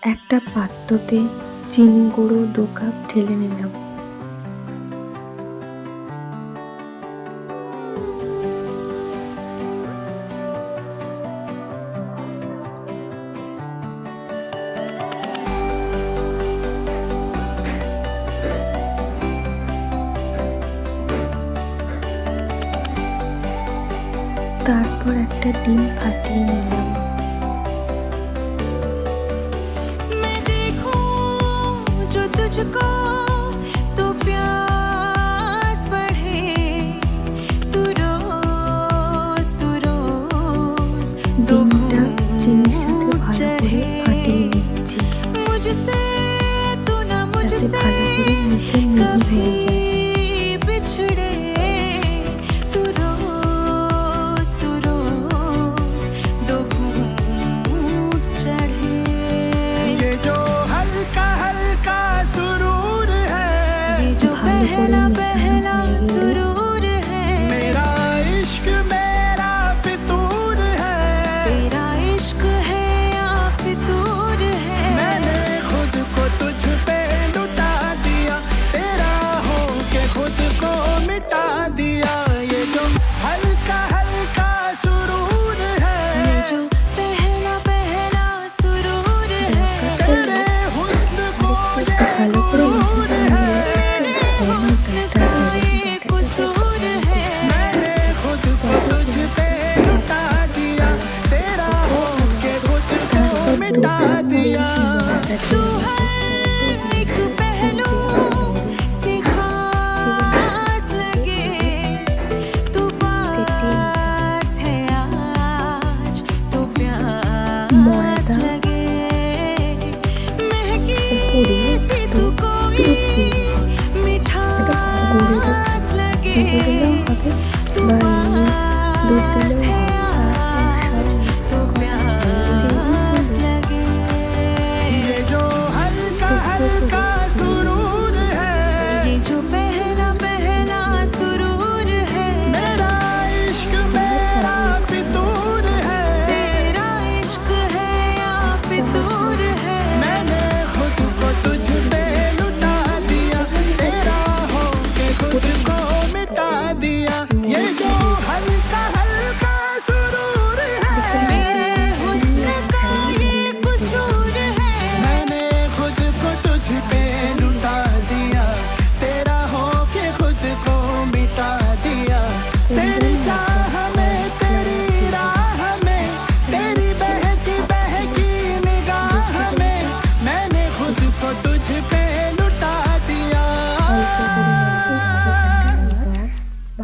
একটা পাত্রতে চিনি গুঁড়ো 2 কাপ ঢেলে নিলাম। তারপর একটা ডিম ফাটিয়ে নিলাম। ডিমটা চিনির সাথে ভালো করে ফাটিয়ে নিচ্ছি, যাতে ভালো করে মিশে মিহি হয়ে যায়। ভালো করে মেশানো হয়ে গেলে ভালো করে মেশানো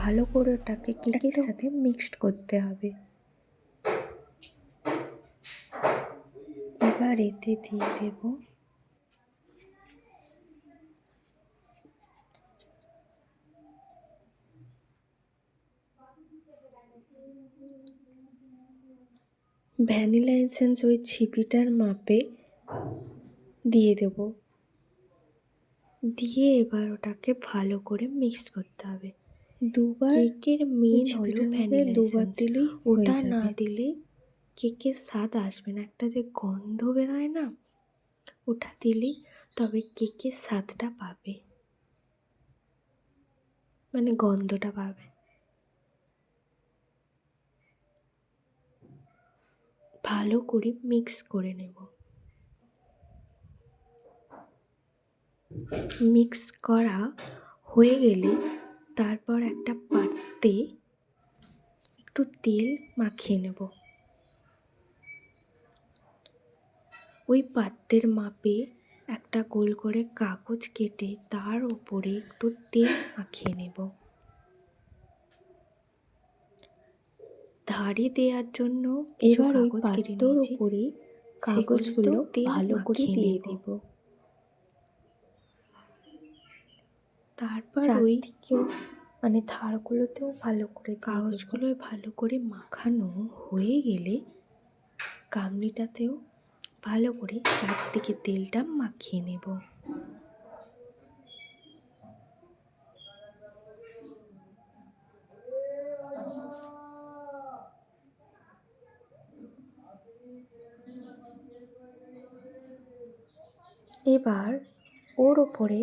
ভালো করে ওটাকে কেকের সাথে মিক্সড করতে হবে। এবার এতে দিয়ে দেব ভ্যানিলা এসেন্স, ওই ছিপিটার মাপে দিয়ে দেব। দিয়ে এবার ওটাকে ভালো করে মিক্সড করতে হবে। দুবার কেকের মেন হলো ভ্যানিলা দুবার দিলেই ওটা না দিলে কেকের স্বাদ আসবে না। একটা যে গন্ধ বেরোয় না, ওটা দিলে তবে কেকের স্বাদটা পাবে, মানে গন্ধটা পাবে। ভালো করে মিক্স করে নেব। মিক্স করা হয়ে গেলে তারপর একটা পাত্রে একটু তেল মাখিয়ে নেব। ওই পাত্রের মাপে একটা গোল করে কাগজ কেটে তার উপরে একটু তেল মাখিয়ে নেব। ধারে দেওয়ার জন্য এবার ওই পাত্রের উপরে কাগজগুলো ভালো করে দিয়ে দেব। তারপর ওই দিকেও মানে ধারগুলোতেও ভালো করে কাগজগুলো ভালো করে মাখানো হয়ে গেলে গামলিটাতেও ভালো করে চারদিকে তেলটা মাখিয়ে নেব। এবার ওর ওপরে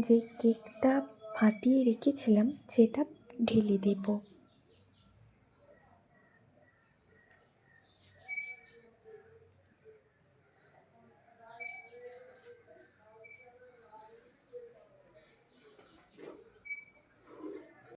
যে কেকটা ফাটিয়ে রেখেছিলাম সেটা ঢেলে দেব।